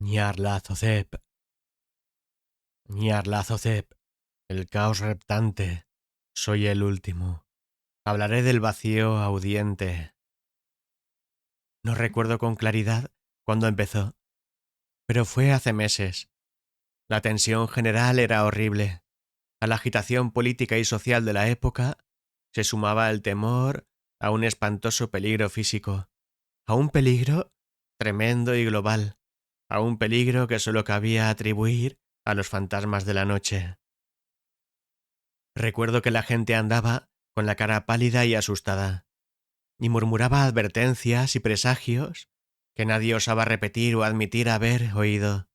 Nyarlathotep, Nyarlathotep, el caos reptante, soy el último. Hablaré del vacío audiente. No recuerdo con claridad cuándo empezó, pero fue hace meses. La tensión general era horrible. A la agitación política y social de la época se sumaba el temor a un espantoso peligro físico, a un peligro tremendo y global, a un peligro que solo cabía atribuir a los fantasmas de la noche. Recuerdo que la gente andaba con la cara pálida y asustada, y murmuraba advertencias y presagios que nadie osaba repetir o admitir haber oído.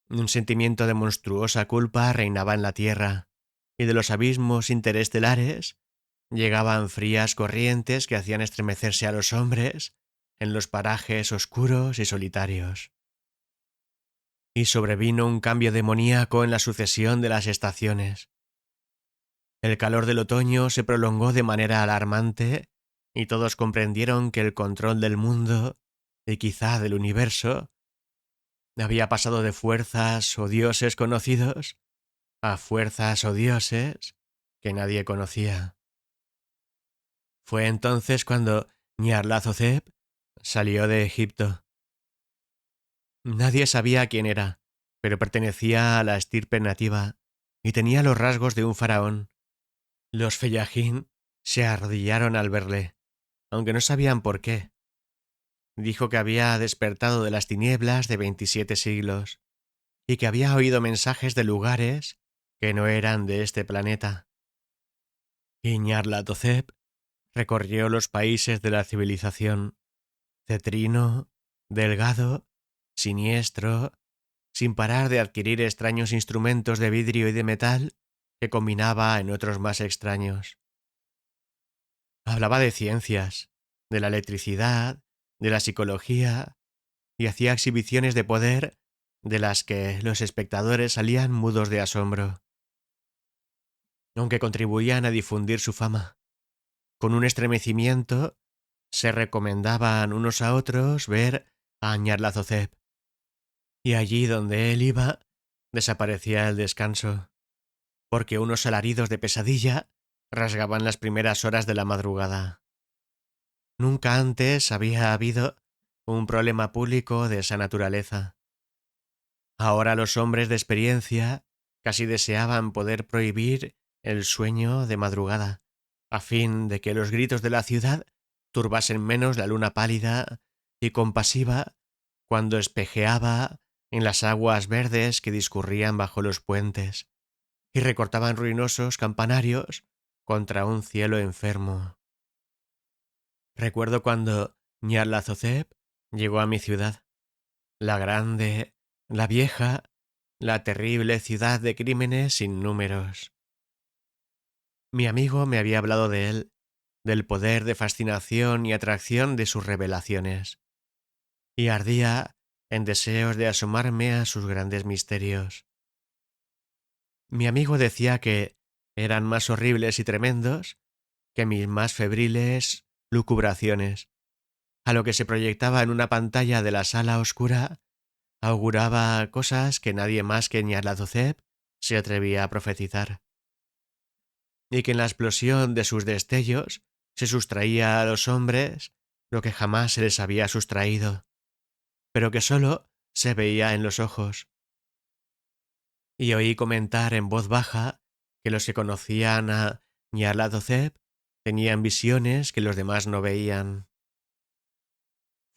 Un sentimiento de monstruosa culpa reinaba en la tierra, y de los abismos interestelares llegaban frías corrientes que hacían estremecerse a los hombres en los parajes oscuros y solitarios. Y sobrevino un cambio demoníaco en la sucesión de las estaciones. El calor del otoño se prolongó de manera alarmante y todos comprendieron que el control del mundo, y quizá del universo, había pasado de fuerzas o dioses conocidos a fuerzas o dioses que nadie conocía. Fue entonces cuando Nyarlathotep salió de Egipto. Nadie sabía quién era, pero pertenecía a la estirpe nativa y tenía los rasgos de un faraón. Los fellajín se arrodillaron al verle, aunque no sabían por qué. Dijo que había despertado de las tinieblas de 27 siglos y que había oído mensajes de lugares que no eran de este planeta. Y Nyarlathotep recorrió los países de la civilización, cetrino, delgado, siniestro, sin parar de adquirir extraños instrumentos de vidrio y de metal que combinaba en otros más extraños. Hablaba de ciencias, de la electricidad, de la psicología, y hacía exhibiciones de poder de las que los espectadores salían mudos de asombro, aunque contribuían a difundir su fama. Con un estremecimiento, se recomendaban unos a otros ver a Nyarlathotep, y allí donde él iba, desaparecía el descanso, porque unos alaridos de pesadilla rasgaban las primeras horas de la madrugada. Nunca antes había habido un problema público de esa naturaleza. Ahora los hombres de experiencia casi deseaban poder prohibir el sueño de madrugada, a fin de que los gritos de la ciudad turbasen menos la luna pálida y compasiva cuando espejeaba en las aguas verdes que discurrían bajo los puentes y recortaban ruinosos campanarios contra un cielo enfermo. Recuerdo cuando Nyarlathotep llegó a mi ciudad, la grande, la vieja, la terrible ciudad de crímenes sin números. Mi amigo me había hablado de él, del poder de fascinación y atracción de sus revelaciones, y ardía en deseos de asomarme a sus grandes misterios. Mi amigo decía que eran más horribles y tremendos que mis más febriles lucubraciones. A lo que se proyectaba en una pantalla de la sala oscura, auguraba cosas que nadie más que Nyarlathotep se atrevía a profetizar, y que en la explosión de sus destellos se sustraía a los hombres lo que jamás se les había sustraído, pero que sólo se veía en los ojos. Y oí comentar en voz baja que los que conocían a Nyarlathotep tenían visiones que los demás no veían.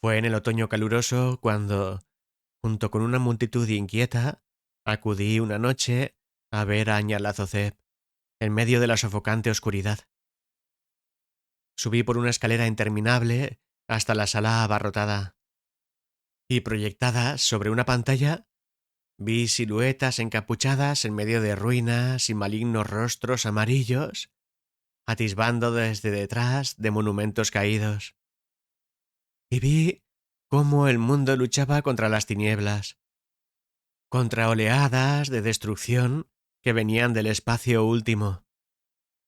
Fue en el otoño caluroso cuando, junto con una multitud inquieta, acudí una noche a ver a Nyarlathotep en medio de la sofocante oscuridad. Subí por una escalera interminable hasta la sala abarrotada, y proyectadas sobre una pantalla vi siluetas encapuchadas en medio de ruinas y malignos rostros amarillos, atisbando desde detrás de monumentos caídos. Y vi cómo el mundo luchaba contra las tinieblas, contra oleadas de destrucción que venían del espacio último,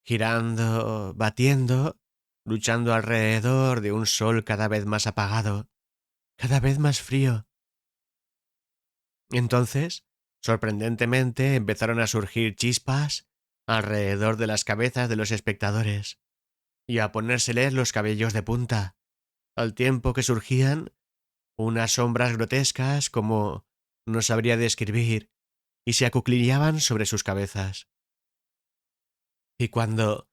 girando, batiendo, luchando alrededor de un sol cada vez más apagado, cada vez más frío, Entonces, sorprendentemente, empezaron a surgir chispas alrededor de las cabezas de los espectadores y a ponérseles los cabellos de punta, al tiempo que surgían unas sombras grotescas como no sabría describir y se acucliliaban sobre sus cabezas. Y cuando,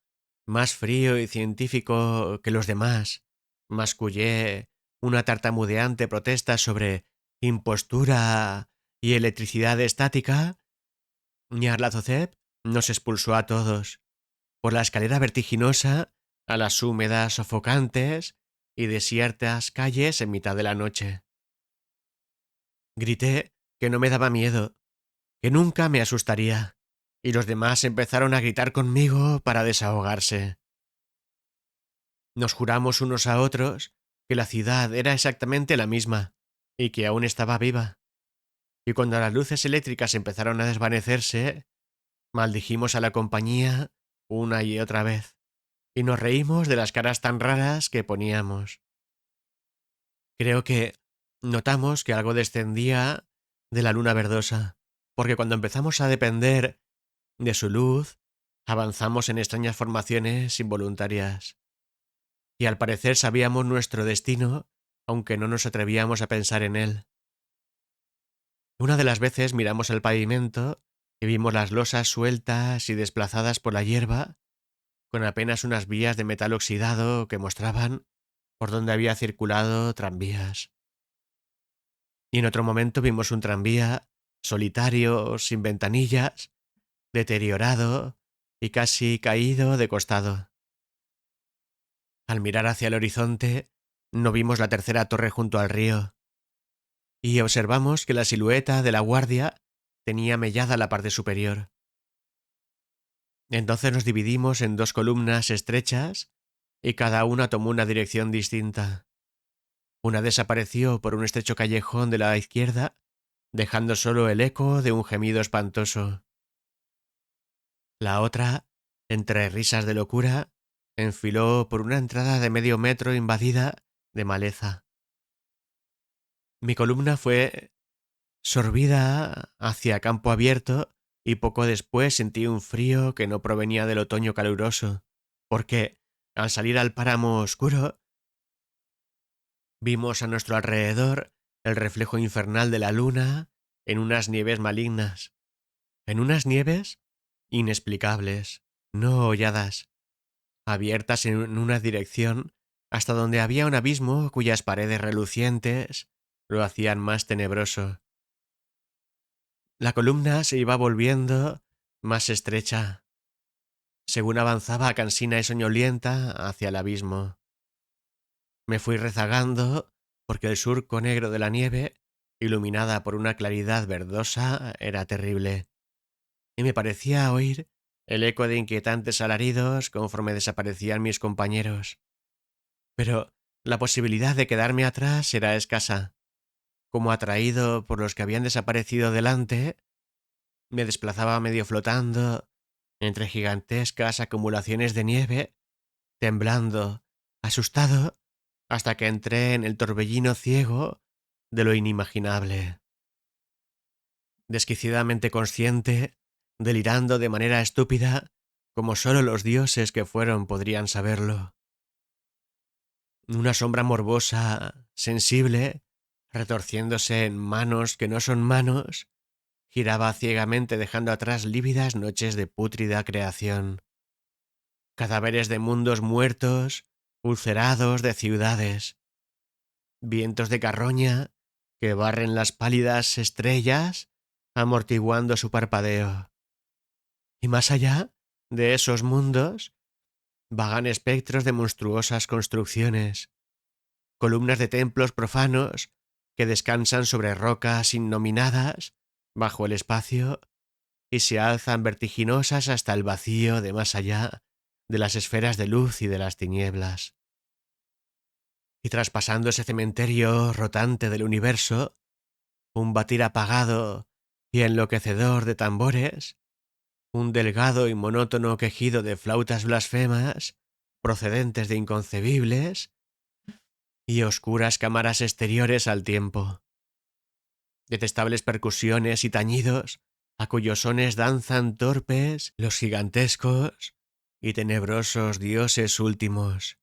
más frío y científico que los demás, mascullé una tartamudeante protesta sobre impostura y electricidad estática, Nyarlathotep nos expulsó a todos, por la escalera vertiginosa, a las húmedas, sofocantes y desiertas calles en mitad de la noche. Grité que no me daba miedo, que nunca me asustaría, y los demás empezaron a gritar conmigo para desahogarse. Nos juramos unos a otros que la ciudad era exactamente la misma y que aún estaba viva. Y cuando las luces eléctricas empezaron a desvanecerse, maldijimos a la compañía una y otra vez, y nos reímos de las caras tan raras que poníamos. Creo que notamos que algo descendía de la luna verdosa, porque cuando empezamos a depender de su luz, avanzamos en extrañas formaciones involuntarias. Y al parecer sabíamos nuestro destino, aunque no nos atrevíamos a pensar en él. Una de las veces miramos el pavimento y vimos las losas sueltas y desplazadas por la hierba, con apenas unas vías de metal oxidado que mostraban por donde había circulado tranvías. Y en otro momento vimos un tranvía solitario, sin ventanillas, deteriorado y casi caído de costado. Al mirar hacia el horizonte, no vimos la tercera torre junto al río, y observamos que la silueta de la guardia tenía mellada la parte superior. Entonces nos dividimos en dos columnas estrechas y cada una tomó una dirección distinta. Una desapareció por un estrecho callejón de la izquierda, dejando solo el eco de un gemido espantoso. La otra, entre risas de locura, enfiló por una entrada de medio metro invadida de maleza. Mi columna fue sorbida hacia campo abierto y poco después sentí un frío que no provenía del otoño caluroso, porque, al salir al páramo oscuro, vimos a nuestro alrededor el reflejo infernal de la luna en unas nieves malignas, en unas nieves inexplicables, no holladas, abiertas en una dirección hasta donde había un abismo cuyas paredes relucientes lo hacían más tenebroso. La columna se iba volviendo más estrecha, según avanzaba cansina y soñolienta hacia el abismo. Me fui rezagando porque el surco negro de la nieve, iluminada por una claridad verdosa, era terrible, y me parecía oír el eco de inquietantes alaridos conforme desaparecían mis compañeros. Pero la posibilidad de quedarme atrás era escasa. Como atraído por los que habían desaparecido delante, me desplazaba medio flotando entre gigantescas acumulaciones de nieve, temblando, asustado, hasta que entré en el torbellino ciego de lo inimaginable. Desquiciadamente consciente, delirando de manera estúpida, como solo los dioses que fueron podrían saberlo. Una sombra morbosa, sensible, retorciéndose en manos que no son manos, giraba ciegamente dejando atrás lívidas noches de pútrida creación. Cadáveres de mundos muertos, ulcerados de ciudades. Vientos de carroña que barren las pálidas estrellas, amortiguando su parpadeo. Y más allá de esos mundos, vagan espectros de monstruosas construcciones, columnas de templos profanos que descansan sobre rocas innominadas bajo el espacio y se alzan vertiginosas hasta el vacío de más allá de las esferas de luz y de las tinieblas. Y traspasando ese cementerio rotante del universo, un batir apagado y enloquecedor de tambores, un delgado y monótono quejido de flautas blasfemas procedentes de inconcebibles y oscuras cámaras exteriores al tiempo. detestables percusiones y tañidos, a cuyos sones danzan torpes los gigantescos y tenebrosos dioses últimos,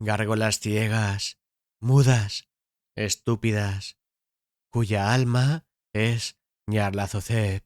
gárgolas ciegas, mudas, estúpidas, cuya alma es Nyarlathotep.